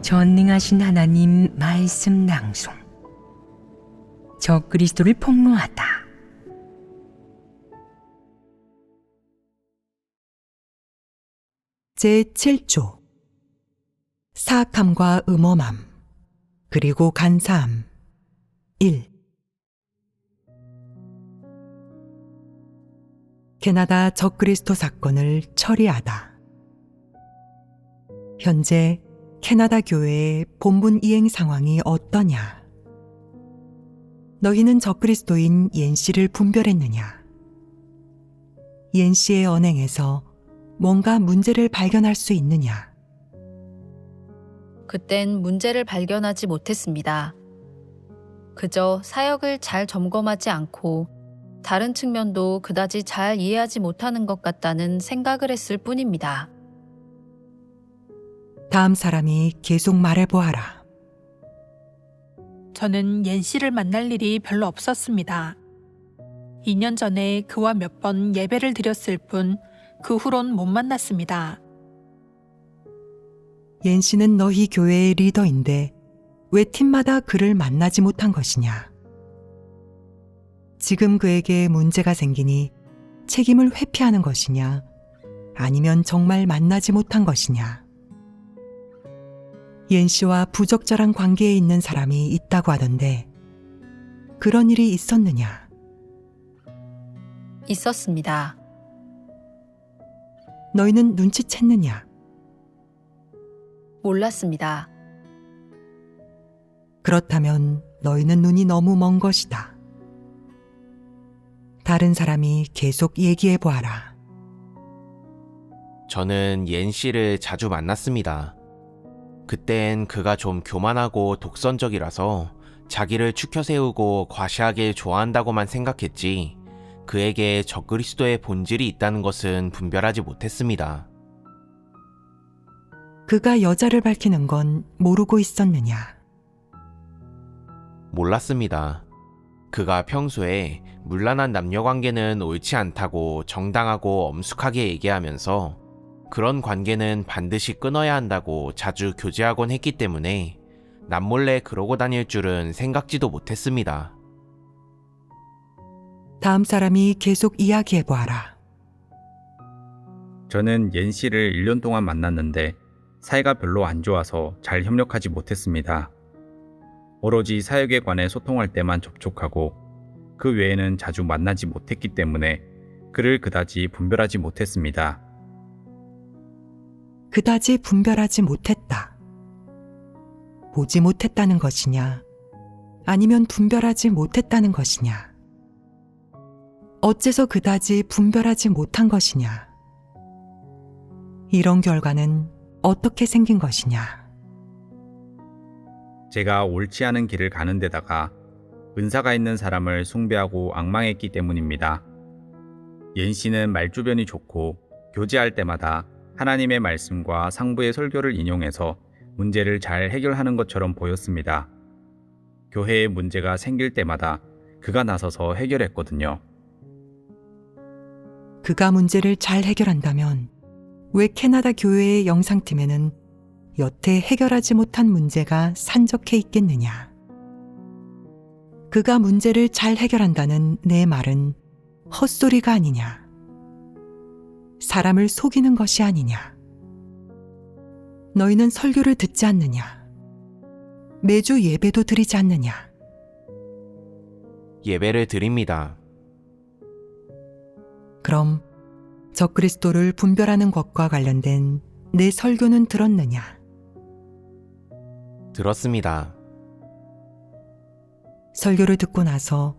전능하신 하나님 말씀 낭송. 적그리스도를 폭로하다. 제7조 사악함과 음험함 그리고 간사함 1. 캐나다 적그리스도 사건을 처리하다. 현재 캐나다 교회의 본분 이행 상황이 어떠냐? 너희는 적그리스도인 옌 씨를 분별했느냐? 옌 씨의 언행에서 뭔가 문제를 발견할 수 있느냐? 그땐 문제를 발견하지 못했습니다. 그저 사역을 잘 점검하지 않고 다른 측면도 그다지 잘 이해하지 못하는 것 같다는 생각을 했을 뿐입니다. 다음 사람이 계속 말해보아라. 저는 옌 씨를 만날 일이 별로 없었습니다. 2년 전에 그와 몇 번 예배를 드렸을 뿐 그 후론 못 만났습니다. 옌 씨는 너희 교회의 리더인데 왜 팀마다 그를 만나지 못한 것이냐? 지금 그에게 문제가 생기니 책임을 회피하는 것이냐? 아니면 정말 만나지 못한 것이냐? 옌 씨와 부적절한 관계에 있는 사람이 있다고 하던데 그런 일이 있었느냐? 있었습니다. 너희는 눈치챘느냐? 몰랐습니다. 그렇다면 너희는 눈이 너무 먼 것이다. 다른 사람이 계속 얘기해 보아라. 저는 옌 씨를 자주 만났습니다. 그땐 그가 좀 교만하고 독선적이라서 자기를 추켜 세우고 과시하길 좋아한다고만 생각했지 그에게 적그리스도의 본질이 있다는 것은 분별하지 못했습니다. 그가 여자를 밝히는 건 모르고 있었느냐? 몰랐습니다. 그가 평소에 문란한 남녀관계는 옳지 않다고 정당하고 엄숙하게 얘기하면서 그런 관계는 반드시 끊어야 한다고 자주 교제하곤 했기 때문에 남몰래 그러고 다닐 줄은 생각지도 못했습니다. 다음 사람이 계속 이야기해 보아라. 저는 옌 씨를 1년 동안 만났는데 사이가 별로 안 좋아서 잘 협력하지 못했습니다. 오로지 사역에 관해 소통할 때만 접촉하고 그 외에는 자주 만나지 못했기 때문에 그를 그다지 분별하지 못했습니다. 그다지 분별하지 못했다. 보지 못했다는 것이냐? 아니면 분별하지 못했다는 것이냐? 어째서 그다지 분별하지 못한 것이냐? 이런 결과는 어떻게 생긴 것이냐? 제가 옳지 않은 길을 가는 데다가 은사가 있는 사람을 숭배하고 앙망했기 때문입니다. 옌 씨는 말주변이 좋고 교제할 때마다 하나님의 말씀과 상부의 설교를 인용해서 문제를 잘 해결하는 것처럼 보였습니다. 교회에 문제가 생길 때마다 그가 나서서 해결했거든요. 그가 문제를 잘 해결한다면 왜 캐나다 교회의 영상팀에는 여태 해결하지 못한 문제가 산적해 있겠느냐? 그가 문제를 잘 해결한다는 내 말은 헛소리가 아니냐? 사람을 속이는 것이 아니냐? 너희는 설교를 듣지 않느냐? 매주 예배도 드리지 않느냐? 예배를 드립니다. 그럼 적그리스도를 분별하는 것과 관련된 내 설교는 들었느냐? 들었습니다. 설교를 듣고 나서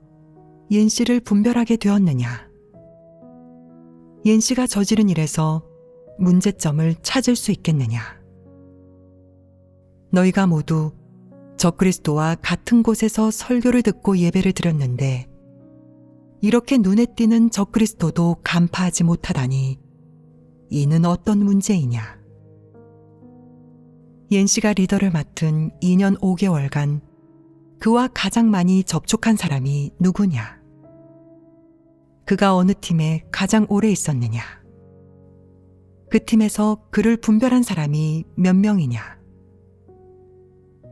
옌 씨를 분별하게 되었느냐? 옌 씨가 저지른 일에서 문제점을 찾을 수 있겠느냐? 너희가 모두 적그리스도와 같은 곳에서 설교를 듣고 예배를 드렸는데 이렇게 눈에 띄는 적그리스도도 간파하지 못하다니 이는 어떤 문제이냐? 옌 씨가 리더를 맡은 2년 5개월간 그와 가장 많이 접촉한 사람이 누구냐? 그가 어느 팀에 가장 오래 있었느냐? 그 팀에서 그를 분별한 사람이 몇 명이냐?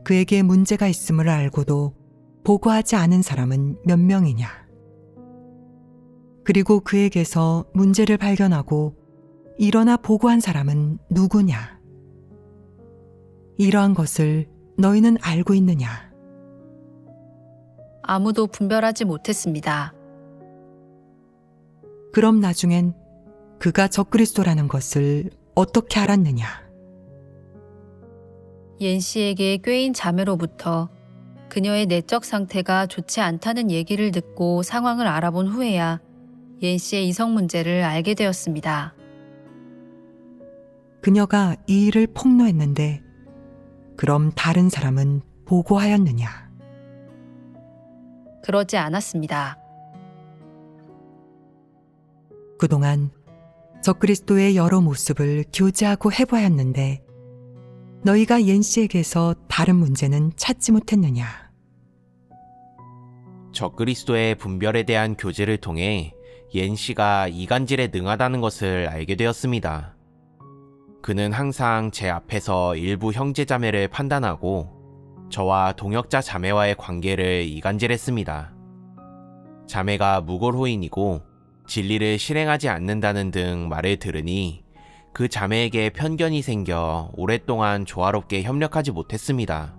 그에게 문제가 있음을 알고도 보고하지 않은 사람은 몇 명이냐? 그리고 그에게서 문제를 발견하고 일어나 보고한 사람은 누구냐? 이러한 것을 너희는 알고 있느냐? 아무도 분별하지 못했습니다. 그럼 나중엔 그가 적그리스도라는 것을 어떻게 알았느냐? 옌 씨에게 꾀인 자매로부터 그녀의 내적 상태가 좋지 않다는 얘기를 듣고 상황을 알아본 후에야 옌 씨의 이성 문제를 알게 되었습니다. 그녀가 이 일을 폭로했는데 그럼 다른 사람은 보고하였느냐? 그러지 않았습니다. 그동안 적그리스도의 여러 모습을 교제하고 해보았는데 너희가 옌 씨에게서 다른 문제는 찾지 못했느냐? 적그리스도의 분별에 대한 교제를 통해 옌 씨가 이간질에 능하다는 것을 알게 되었습니다. 그는 항상 제 앞에서 일부 형제자매를 판단하고 저와 동역자 자매와의 관계를 이간질했습니다. 자매가 무골호인이고 진리를 실행하지 않는다는 등 말을 들으니 그 자매에게 편견이 생겨 오랫동안 조화롭게 협력하지 못했습니다.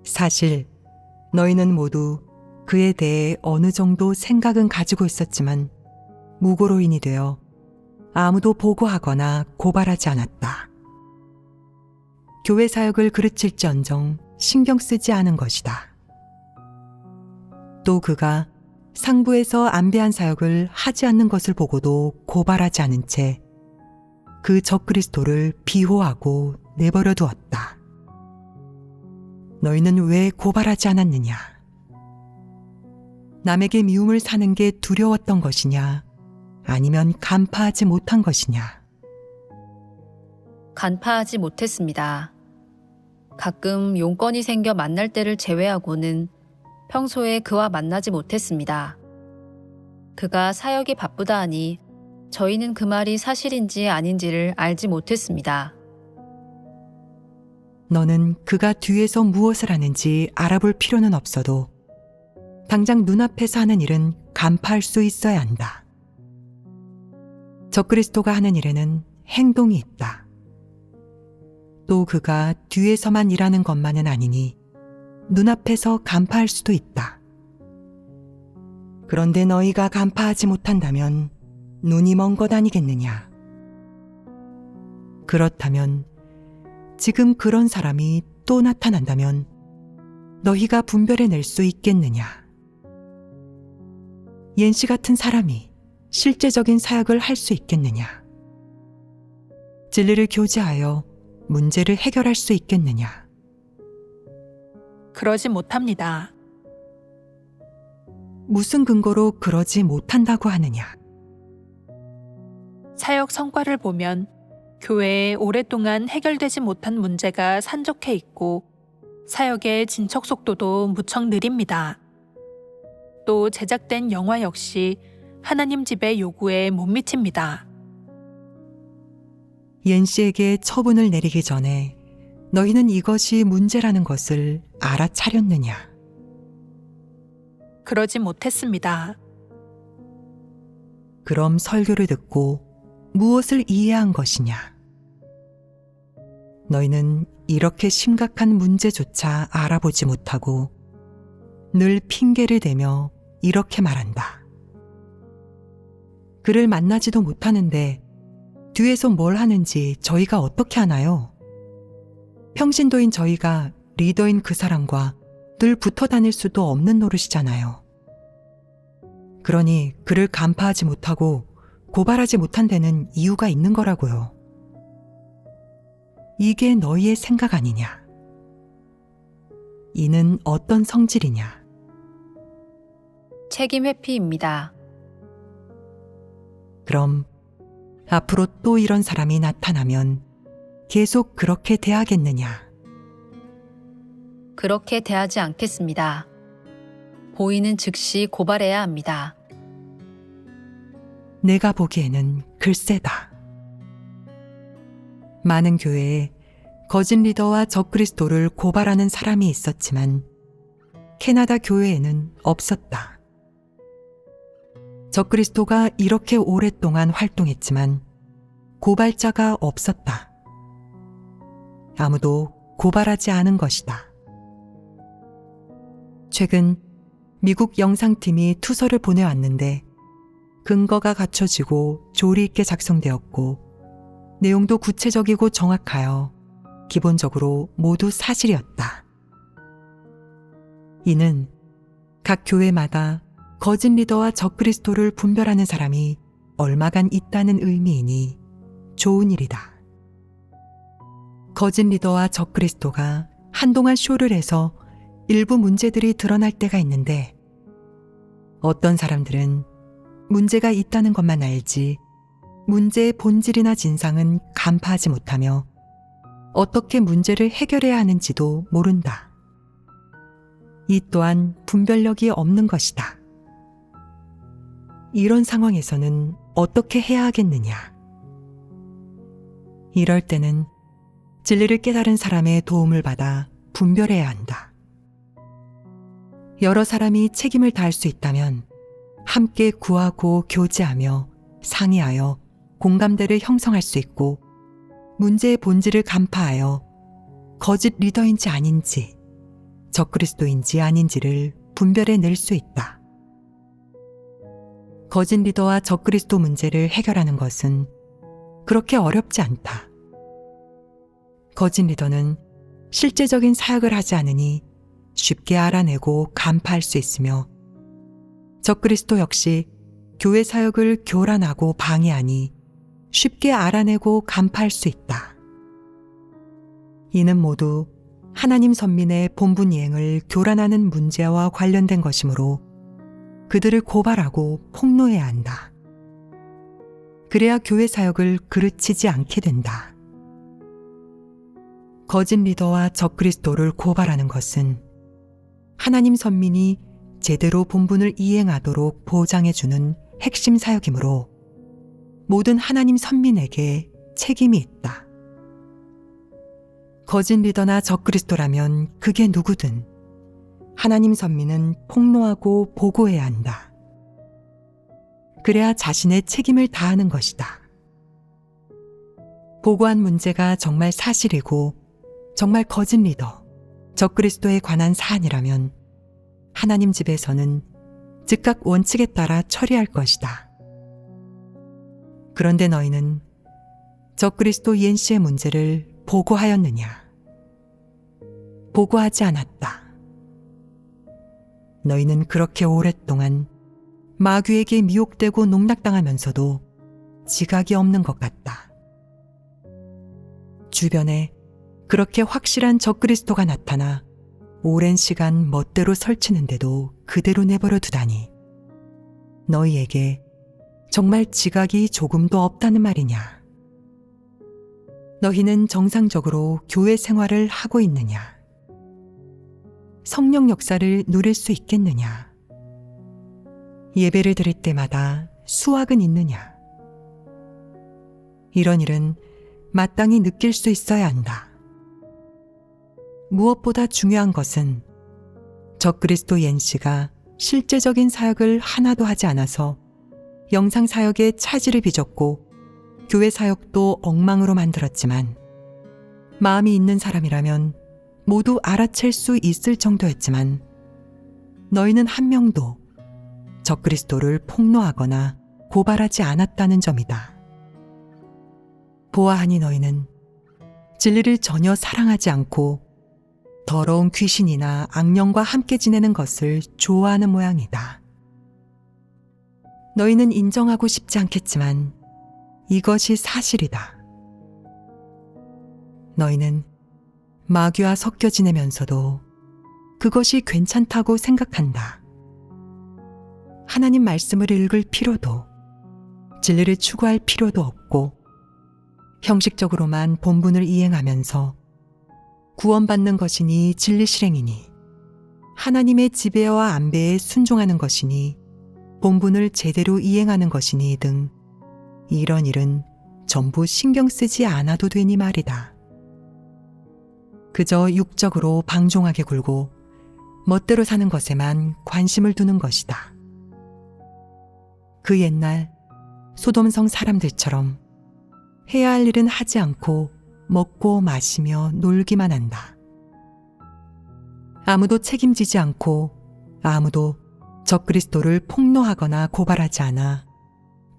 사실 너희는 모두 그에 대해 어느 정도 생각은 가지고 있었지만 무고로인이 되어 아무도 보고하거나 고발하지 않았다. 교회 사역을 그르칠지언정 신경 쓰지 않은 것이다. 또 그가 상부에서 안배한 사역을 하지 않는 것을 보고도 고발하지 않은 채 그 적그리스도를 비호하고 내버려 두었다. 너희는 왜 고발하지 않았느냐? 남에게 미움을 사는 게 두려웠던 것이냐? 아니면 간파하지 못한 것이냐? 간파하지 못했습니다. 가끔 용건이 생겨 만날 때를 제외하고는 평소에 그와 만나지 못했습니다. 그가 사역이 바쁘다 하니 저희는 그 말이 사실인지 아닌지를 알지 못했습니다. 너는 그가 뒤에서 무엇을 하는지 알아볼 필요는 없어도 당장 눈앞에서 하는 일은 간파할 수 있어야 한다. 적그리스도가 하는 일에는 행동이 있다. 또 그가 뒤에서만 일하는 것만은 아니니 눈앞에서 간파할 수도 있다. 그런데 너희가 간파하지 못한다면 눈이 먼 것 아니겠느냐? 그렇다면 지금 그런 사람이 또 나타난다면 너희가 분별해낼 수 있겠느냐? 옌 씨 같은 사람이 실제적인 사역을 할 수 있겠느냐? 진리를 교제하여 문제를 해결할 수 있겠느냐? 그러지 못합니다. 무슨 근거로 그러지 못한다고 하느냐? 사역 성과를 보면 교회에 오랫동안 해결되지 못한 문제가 산적해 있고 사역의 진척 속도도 무척 느립니다. 또 제작된 영화 역시 하나님 집의 요구에 못 미칩니다. 옌 씨에게 처분을 내리기 전에 너희는 이것이 문제라는 것을 알아차렸느냐? 그러지 못했습니다. 그럼 설교를 듣고 무엇을 이해한 것이냐? 너희는 이렇게 심각한 문제조차 알아보지 못하고 늘 핑계를 대며 이렇게 말한다. 그를 만나지도 못하는데 뒤에서 뭘 하는지 저희가 어떻게 하나요? 평신도인 저희가 리더인 그 사람과 늘 붙어 다닐 수도 없는 노릇이잖아요. 그러니 그를 간파하지 못하고 고발하지 못한 데는 이유가 있는 거라고요. 이게 너희의 생각 아니냐? 이는 어떤 성질이냐? 책임 회피입니다. 그럼 앞으로 또 이런 사람이 나타나면 계속 그렇게 대하겠느냐? 그렇게 대하지 않겠습니다. 보이는 즉시 고발해야 합니다. 내가 보기에는 글쎄다. 많은 교회에 거짓 리더와 적그리스도를 고발하는 사람이 있었지만 캐나다 교회에는 없었다. 적그리스도가 이렇게 오랫동안 활동했지만 고발자가 없었다. 아무도 고발하지 않은 것이다. 최근 미국 영상팀이 투서를 보내왔는데 근거가 갖춰지고 조리 있게 작성되었고 내용도 구체적이고 정확하여 기본적으로 모두 사실이었다. 이는 각 교회마다 거짓 리더와 적그리스도를 분별하는 사람이 얼마간 있다는 의미이니 좋은 일이다. 거짓 리더와 적그리스도가 한동안 쇼를 해서 일부 문제들이 드러날 때가 있는데 어떤 사람들은 문제가 있다는 것만 알지 문제의 본질이나 진상은 간파하지 못하며 어떻게 문제를 해결해야 하는지도 모른다. 이 또한 분별력이 없는 것이다. 이런 상황에서는 어떻게 해야 하겠느냐? 이럴 때는 진리를 깨달은 사람의 도움을 받아 분별해야 한다. 여러 사람이 책임을 다할 수 있다면 함께 구하고 교제하며 상의하여 공감대를 형성할 수 있고 문제의 본질을 간파하여 거짓 리더인지 아닌지 적그리스도인지 아닌지를 분별해낼 수 있다. 거짓 리더와 적그리스도 문제를 해결하는 것은 그렇게 어렵지 않다. 거짓 리더는 실제적인 사역을 하지 않으니 쉽게 알아내고 간파할 수 있으며 적그리스도 역시 교회 사역을 교란하고 방해하니 쉽게 알아내고 간파할 수 있다. 이는 모두 하나님 선민의 본분 이행을 교란하는 문제와 관련된 것이므로 그들을 고발하고 폭로해야 한다. 그래야 교회 사역을 그르치지 않게 된다. 거짓 리더와 적그리스도를 고발하는 것은 하나님 선민이 제대로 본분을 이행하도록 보장해주는 핵심 사역이므로 모든 하나님 선민에게 책임이 있다. 거짓 리더나 적그리스도라면 그게 누구든 하나님 선민은 폭로하고 보고해야 한다. 그래야 자신의 책임을 다하는 것이다. 보고한 문제가 정말 사실이고 정말 거짓 리더, 적그리스도에 관한 사안이라면 하나님 집에서는 즉각 원칙에 따라 처리할 것이다. 그런데 너희는 적그리스도 옌씨의 문제를 보고하였느냐? 보고하지 않았다. 너희는 그렇게 오랫동안 마귀에게 미혹되고 농락당하면서도 지각이 없는 것 같다. 주변에 그렇게 확실한 적그리스도가 나타나 오랜 시간 멋대로 설치는데도 그대로 내버려 두다니 너희에게 정말 지각이 조금도 없다는 말이냐? 너희는 정상적으로 교회 생활을 하고 있느냐? 성령 역사를 누릴 수 있겠느냐? 예배를 드릴 때마다 수확은 있느냐? 이런 일은 마땅히 느낄 수 있어야 한다. 무엇보다 중요한 것은 적그리스도 옌씨가 실제적인 사역을 하나도 하지 않아서 영상 사역에 차질을 빚었고 교회 사역도 엉망으로 만들었지만 마음이 있는 사람이라면 모두 알아챌 수 있을 정도였지만 너희는 한 명도 적그리스도를 폭로하거나 고발하지 않았다는 점이다. 보아하니 너희는 진리를 전혀 사랑하지 않고 더러운 귀신이나 악령과 함께 지내는 것을 좋아하는 모양이다. 너희는 인정하고 싶지 않겠지만 이것이 사실이다. 너희는 마귀와 섞여 지내면서도 그것이 괜찮다고 생각한다. 하나님 말씀을 읽을 필요도, 진리를 추구할 필요도 없고 형식적으로만 본분을 이행하면서 구원받는 것이니 진리 실행이니 하나님의 지배와 안배에 순종하는 것이니 본분을 제대로 이행하는 것이니 등 이런 일은 전부 신경 쓰지 않아도 되니 말이다. 그저 육적으로 방종하게 굴고 멋대로 사는 것에만 관심을 두는 것이다. 그 옛날 소돔성 사람들처럼 해야 할 일은 하지 않고 먹고 마시며 놀기만 한다. 아무도 책임지지 않고 아무도 적그리스도를 폭로하거나 고발하지 않아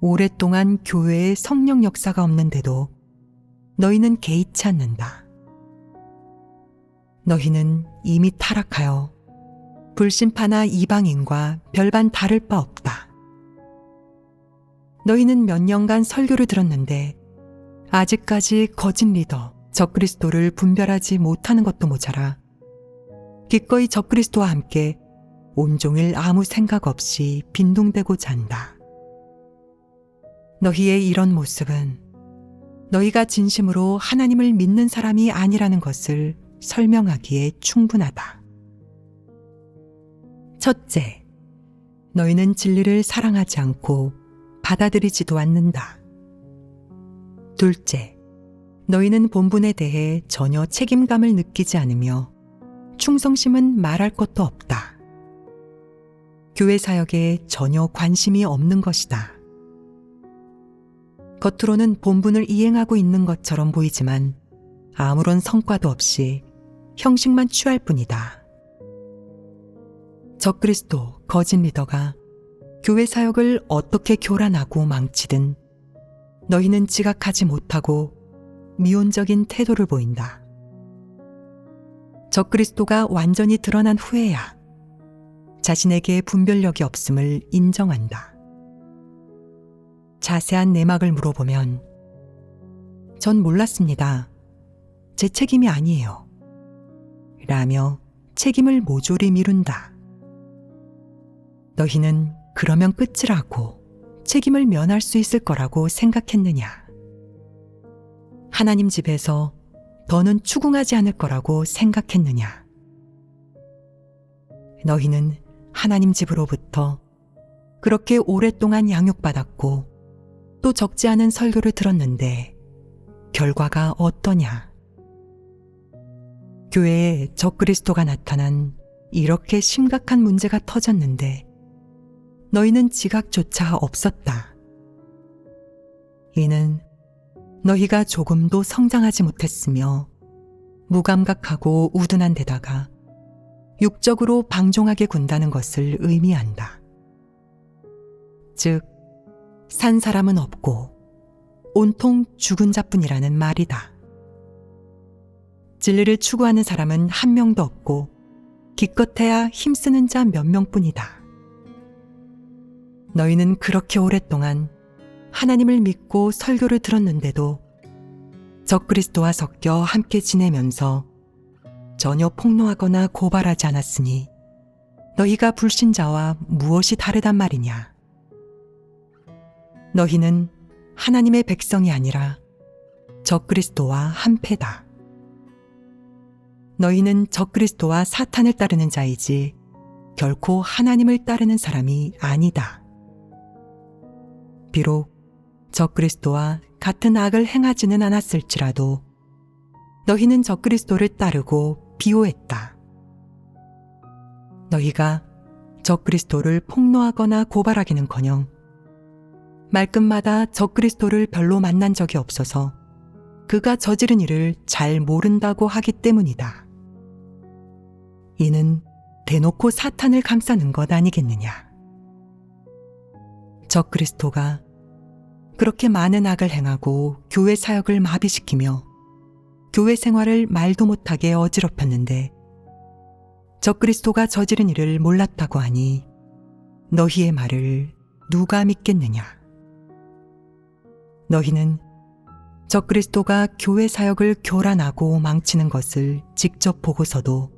오랫동안 교회에 성령 역사가 없는데도 너희는 개의치 않는다. 너희는 이미 타락하여 불신파나 이방인과 별반 다를 바 없다. 너희는 몇 년간 설교를 들었는데 아직까지 거짓 리더 적그리스도를 분별하지 못하는 것도 모자라 기꺼이 적그리스도와 함께 온종일 아무 생각 없이 빈둥대고자 한다. 너희의 이런 모습은 너희가 진심으로 하나님을 믿는 사람이 아니라는 것을 설명하기에 충분하다. 첫째, 너희는 진리를 사랑하지 않고 받아들이지도 않는다. 둘째, 너희는 본분에 대해 전혀 책임감을 느끼지 않으며 충성심은 말할 것도 없다. 교회 사역에 전혀 관심이 없는 것이다. 겉으로는 본분을 이행하고 있는 것처럼 보이지만 아무런 성과도 없이 형식만 취할 뿐이다. 적그리스도 거짓 리더가 교회 사역을 어떻게 교란하고 망치든 너희는 지각하지 못하고 미온적인 태도를 보인다. 적그리스도가 완전히 드러난 후에야 자신에게 분별력이 없음을 인정한다. 자세한 내막을 물어보면 전 몰랐습니다. 제 책임이 아니에요. 라며 책임을 모조리 미룬다. 너희는 그러면 끝이라고 책임을 면할 수 있을 거라고 생각했느냐? 하나님 집에서 더는 추궁하지 않을 거라고 생각했느냐? 너희는 하나님 집으로부터 그렇게 오랫동안 양육받았고 또 적지 않은 설교를 들었는데 결과가 어떠냐? 교회에 적그리스도가 나타난 이렇게 심각한 문제가 터졌는데 너희는 지각조차 없었다. 이는 너희가 조금도 성장하지 못했으며 무감각하고 우둔한 데다가 육적으로 방종하게 군다는 것을 의미한다. 즉, 산 사람은 없고 온통 죽은 자뿐이라는 말이다. 진리를 추구하는 사람은 한 명도 없고 기껏해야 힘쓰는 자 몇 명뿐이다. 너희는 그렇게 오랫동안 하나님을 믿고 설교를 들었는데도 적그리스도와 섞여 함께 지내면서 전혀 폭로하거나 고발하지 않았으니 너희가 불신자와 무엇이 다르단 말이냐? 너희는 하나님의 백성이 아니라 적그리스도와 한패다. 너희는 적그리스도와 사탄을 따르는 자이지 결코 하나님을 따르는 사람이 아니다. 비록 적그리스도와 같은 악을 행하지는 않았을지라도 너희는 적그리스도를 따르고 비호했다. 너희가 적그리스도를 폭로하거나 고발하기는커녕 말끝마다 적그리스도를 별로 만난 적이 없어서 그가 저지른 일을 잘 모른다고 하기 때문이다. 이는 대놓고 사탄을 감싸는 것 아니겠느냐? 적그리스도가 그렇게 많은 악을 행하고 교회 사역을 마비시키며 교회 생활을 말도 못하게 어지럽혔는데 적그리스도가 저지른 일을 몰랐다고 하니 너희의 말을 누가 믿겠느냐? 너희는 적그리스도가 교회 사역을 교란하고 망치는 것을 직접 보고서도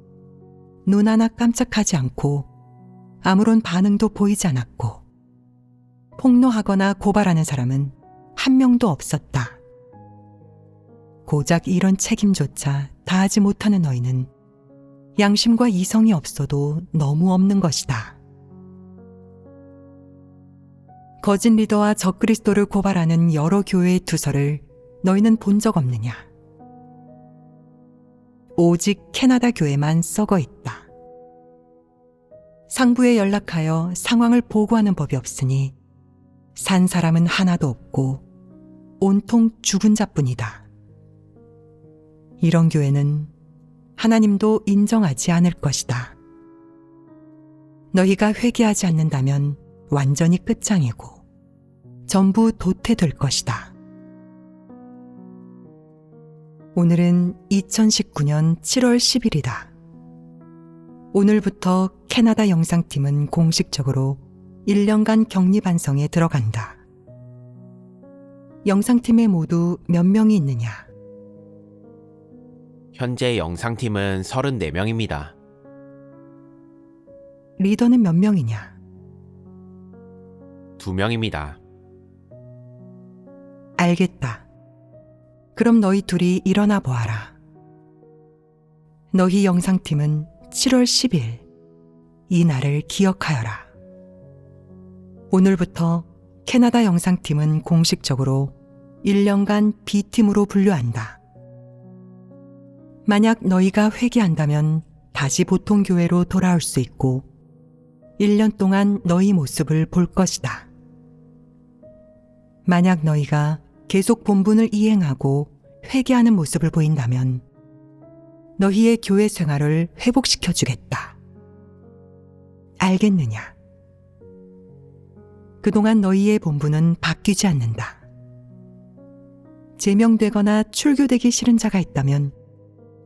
눈 하나 깜짝하지 않고 아무런 반응도 보이지 않았고 폭로하거나 고발하는 사람은 한 명도 없었다. 고작 이런 책임조차 다하지 못하는 너희는 양심과 이성이 없어도 너무 없는 것이다. 거짓 리더와 적그리스도를 고발하는 여러 교회의 투서를 너희는 본 적 없느냐? 오직 캐나다 교회만 썩어 있다. 상부에 연락하여 상황을 보고하는 법이 없으니 산 사람은 하나도 없고 온통 죽은 자뿐이다. 이런 교회는 하나님도 인정하지 않을 것이다. 너희가 회개하지 않는다면 완전히 끝장이고 전부 도태될 것이다. 오늘은 2019년 7월 10일이다. 오늘부터 캐나다 영상팀은 공식적으로 1년간 격리 반성에 들어간다. 영상팀에 모두 몇 명이 있느냐? 현재 영상팀은 34명입니다. 리더는 몇 명이냐? 2명입니다. 알겠다. 그럼 너희 둘이 일어나 보아라. 너희 영상팀은 7월 10일 이 날을 기억하여라. 오늘부터 캐나다 영상팀은 공식적으로 1년간 B팀으로 분류한다. 만약 너희가 회개한다면 다시 보통 교회로 돌아올 수 있고 1년 동안 너희 모습을 볼 것이다. 만약 너희가 계속 본분을 이행하고 회개하는 모습을 보인다면 너희의 교회 생활을 회복시켜 주겠다. 알겠느냐? 그동안 너희의 본분은 바뀌지 않는다. 제명되거나 출교되기 싫은 자가 있다면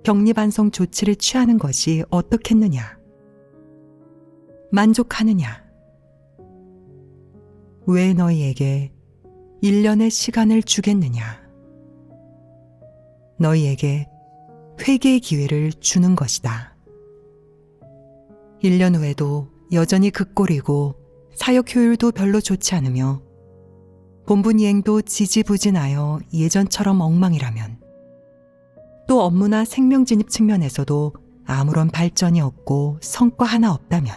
격리반성 조치를 취하는 것이 어떻겠느냐? 만족하느냐? 왜 너희에게 1년의 시간을 주겠느냐? 너희에게 회개의 기회를 주는 것이다. 1년 후에도 여전히 그 꼴이고 사역 효율도 별로 좋지 않으며 본분 이행도 지지부진하여 예전처럼 엉망이라면, 또 업무나 생명 진입 측면에서도 아무런 발전이 없고 성과 하나 없다면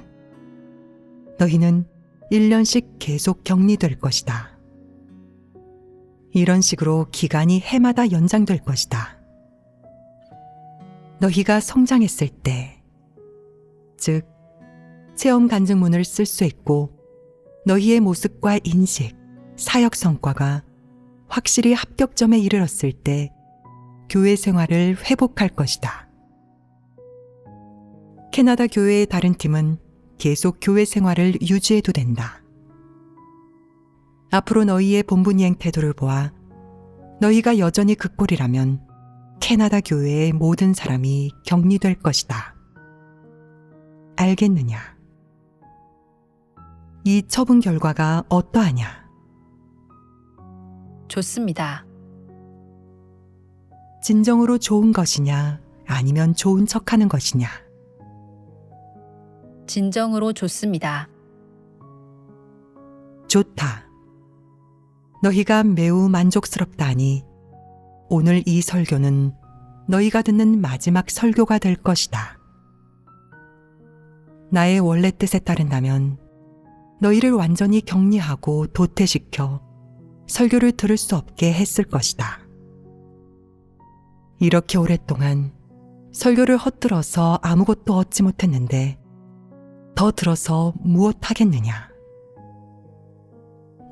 너희는 1년씩 계속 격리될 것이다. 이런 식으로 기간이 해마다 연장될 것이다. 너희가 성장했을 때, 즉 체험 간증문을 쓸 수 있고 너희의 모습과 인식, 사역 성과가 확실히 합격점에 이르렀을 때 교회 생활을 회복할 것이다. 캐나다 교회의 다른 팀은 계속 교회 생활을 유지해도 된다. 앞으로 너희의 본분 이행 태도를 보아 너희가 여전히 그 꼴이라면 캐나다 교회의 모든 사람이 격리될 것이다. 알겠느냐? 이 처분 결과가 어떠하냐? 좋습니다. 진정으로 좋은 것이냐, 아니면 좋은 척하는 것이냐? 진정으로 좋습니다. 좋다. 너희가 매우 만족스럽다 하니 오늘 이 설교는 너희가 듣는 마지막 설교가 될 것이다. 나의 원래 뜻에 따른다면 너희를 완전히 격리하고 도태시켜 설교를 들을 수 없게 했을 것이다. 이렇게 오랫동안 설교를 헛들어서 아무것도 얻지 못했는데 더 들어서 무엇 하겠느냐?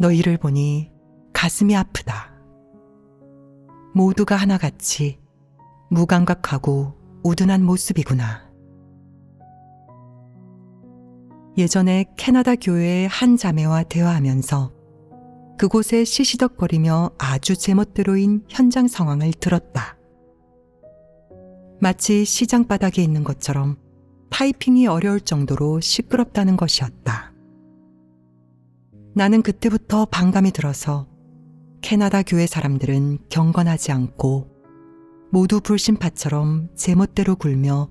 너희를 보니 가슴이 아프다. 모두가 하나같이 무감각하고 우둔한 모습이구나. 예전에 캐나다 교회의 한 자매와 대화하면서 그곳에 시시덕거리며 아주 제멋대로인 현장 상황을 들었다. 마치 시장 바닥에 있는 것처럼 타이핑이 어려울 정도로 시끄럽다는 것이었다. 나는 그때부터 반감이 들어서 캐나다 교회 사람들은 경건하지 않고 모두 불신파처럼 제멋대로 굴며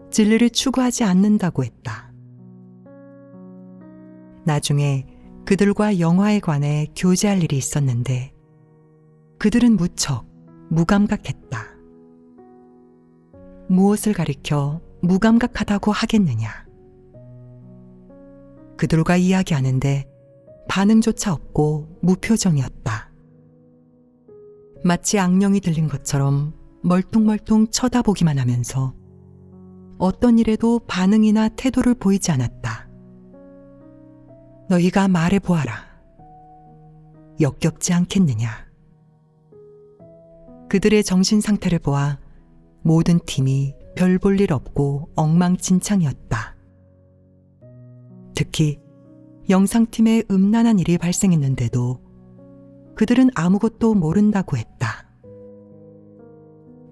진리를 추구하지 않는다고 했다. 나중에 그들과 영화에 관해 교제할 일이 있었는데 그들은 무척 무감각했다. 무엇을 가리켜 무감각하다고 하겠느냐? 그들과 이야기하는데 반응조차 없고 무표정이었다. 마치 악령이 들린 것처럼 멀뚱멀뚱 쳐다보기만 하면서 어떤 일에도 반응이나 태도를 보이지 않았다. 너희가 말해보아라. 역겹지 않겠느냐. 그들의 정신 상태를 보아 모든 팀이 별 볼 일 없고 엉망진창이었다. 특히 영상팀에 음란한 일이 발생했는데도 그들은 아무것도 모른다고 했다.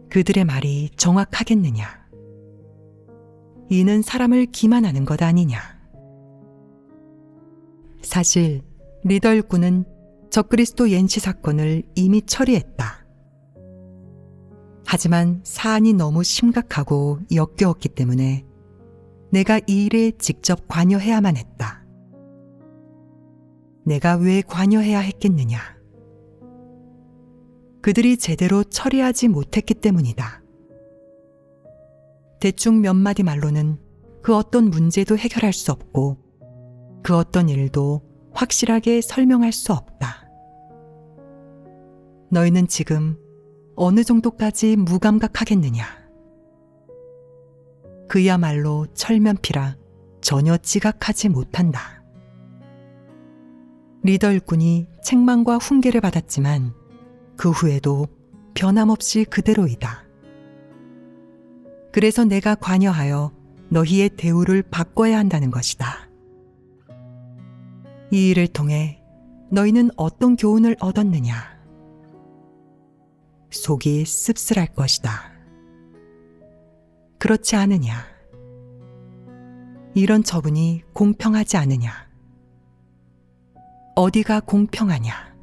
그들의 말이 정확하겠느냐? 이는 사람을 기만하는 것 아니냐? 사실 리더 일꾼은 적그리스도 옌시 사건을 이미 처리했다. 하지만 사안이 너무 심각하고 역겨웠기 때문에 내가 이 일에 직접 관여해야만 했다. 내가 왜 관여해야 했겠느냐? 그들이 제대로 처리하지 못했기 때문이다. 대충 몇 마디 말로는 그 어떤 문제도 해결할 수 없고 그 어떤 일도 확실하게 설명할 수 없다. 너희는 지금 어느 정도까지 무감각하겠느냐? 그야말로 철면피라 전혀 지각하지 못한다. 리더 일꾼이 책망과 훈계를 받았지만 그 후에도 변함없이 그대로이다. 그래서 내가 관여하여 너희의 대우를 바꿔야 한다는 것이다. 이 일을 통해 너희는 어떤 교훈을 얻었느냐? 속이 씁쓸할 것이다. 그렇지 않으냐? 이런 처분이 공평하지 않으냐? 어디가 공평하냐?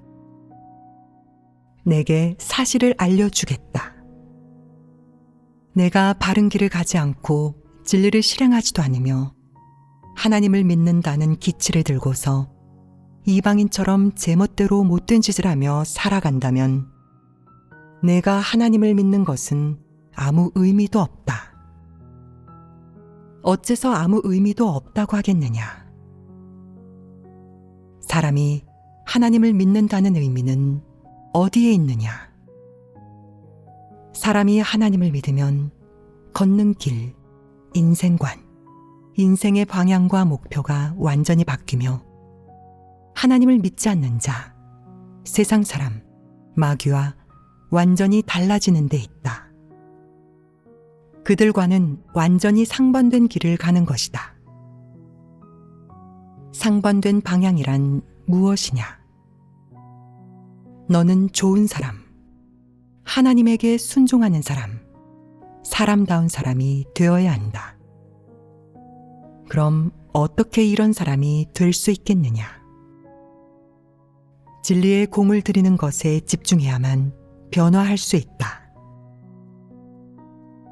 내게 사실을 알려주겠다. 내가 바른 길을 가지 않고 진리를 실행하지도 않으며 하나님을 믿는다는 기치를 들고서 이방인처럼 제멋대로 못된 짓을 하며 살아간다면 내가 하나님을 믿는 것은 아무 의미도 없다. 어째서 아무 의미도 없다고 하겠느냐? 사람이 하나님을 믿는다는 의미는 어디에 있느냐? 사람이 하나님을 믿으면 걷는 길, 인생관, 인생의 방향과 목표가 완전히 바뀌며 하나님을 믿지 않는 자, 세상 사람, 마귀와 완전히 달라지는 데 있다. 그들과는 완전히 상반된 길을 가는 것이다. 상반된 방향이란 무엇이냐? 너는 좋은 사람, 하나님에게 순종하는 사람, 사람다운 사람이 되어야 한다. 그럼 어떻게 이런 사람이 될 수 있겠느냐? 진리에 공을 들이는 것에 집중해야만 변화할 수 있다.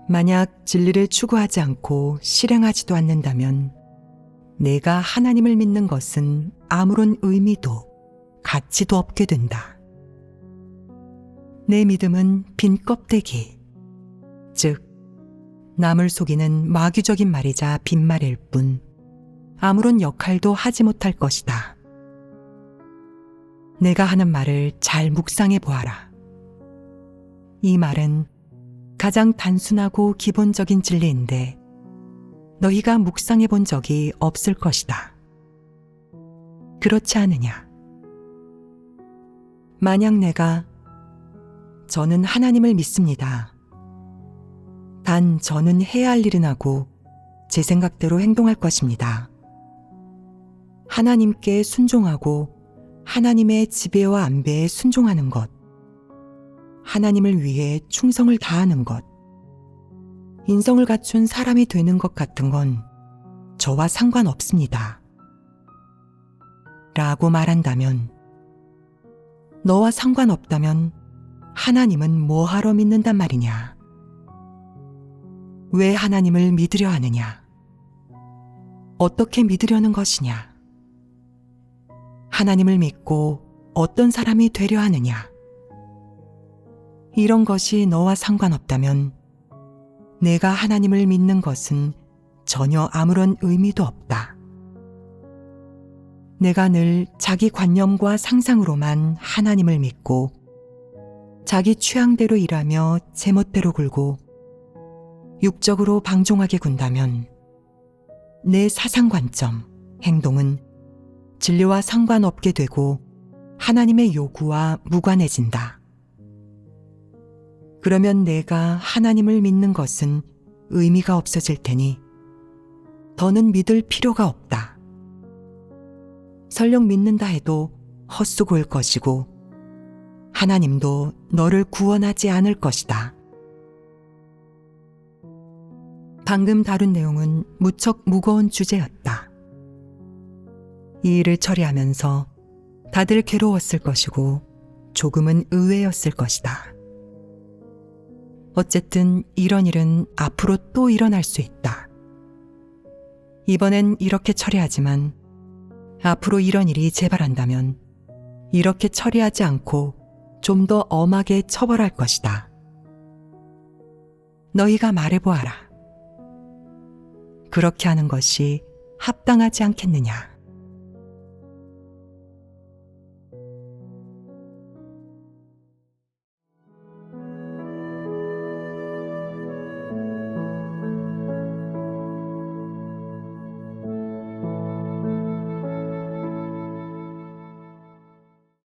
만약 진리를 추구하지 않고 실행하지도 않는다면 내가 하나님을 믿는 것은 아무런 의미도 가치도 없게 된다. 내 믿음은 빈 껍데기, 즉 남을 속이는 마귀적인 말이자 빈말일 뿐 아무런 역할도 하지 못할 것이다. 내가 하는 말을 잘 묵상해 보아라. 이 말은 가장 단순하고 기본적인 진리인데 너희가 묵상해 본 적이 없을 것이다. 그렇지 않으냐? 만약 내가 저는 하나님을 믿습니다. 단 저는 해야 할 일은 하고 제 생각대로 행동할 것입니다. 하나님께 순종하고 하나님의 지배와 안배에 순종하는 것, 하나님을 위해 충성을 다하는 것, 인성을 갖춘 사람이 되는 것 같은 건 저와 상관없습니다. 라고 말한다면, 너와 상관없다면 하나님은 뭐하러 믿는단 말이냐? 왜 하나님을 믿으려 하느냐? 어떻게 믿으려는 것이냐? 하나님을 믿고 어떤 사람이 되려 하느냐? 이런 것이 너와 상관없다면 내가 하나님을 믿는 것은 전혀 아무런 의미도 없다. 내가 늘 자기 관념과 상상으로만 하나님을 믿고 자기 취향대로 일하며 제멋대로 굴고 육적으로 방종하게 군다면 내 사상관점, 행동은 진리와 상관없게 되고 하나님의 요구와 무관해진다. 그러면 내가 하나님을 믿는 것은 의미가 없어질 테니 더는 믿을 필요가 없다. 설령 믿는다 해도 헛수고일 것이고 하나님도 너를 구원하지 않을 것이다. 방금 다룬 내용은 무척 무거운 주제였다. 이 일을 처리하면서 다들 괴로웠을 것이고 조금은 의외였을 것이다. 어쨌든 이런 일은 앞으로 또 일어날 수 있다. 이번엔 이렇게 처리하지만 앞으로 이런 일이 재발한다면 이렇게 처리하지 않고 좀 더 엄하게 처벌할 것이다. 너희가 말해보아라. 그렇게 하는 것이 합당하지 않겠느냐.